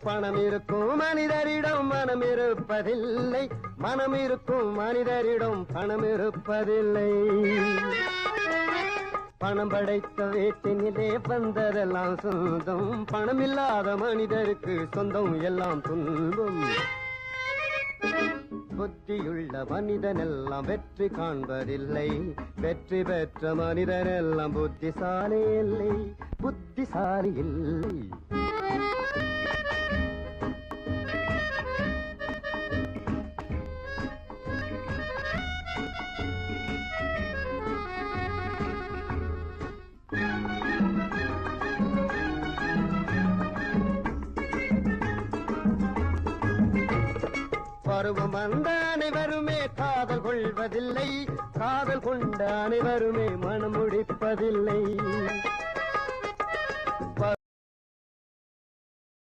பணம் இருக்கும் மனிதரிடம் மனம் இருப்பதில்லை, மனம் இருக்கும் மனிதரிடம் பணம் இருப்பதில்லை. பணம் படைத்த வீட்டினிலே வந்ததெல்லாம் சொந்தம், பணம் இல்லாத மனிதருக்கு சொந்தம் எல்லாம் துன்பம். புத்தியுள்ள மனிதனெல்லாம் வெற்றி காண்பதில்லை, வெற்றி பெற்ற மனிதனெல்லாம் புத்திசாலி இல்லை, புத்திசாலி இல்லை. பருவம் வந்த அனைவருமே காதல் கொள்வதில்லை, காதல் கொண்ட அனைவருமே மனம் முடிப்பதில்லை.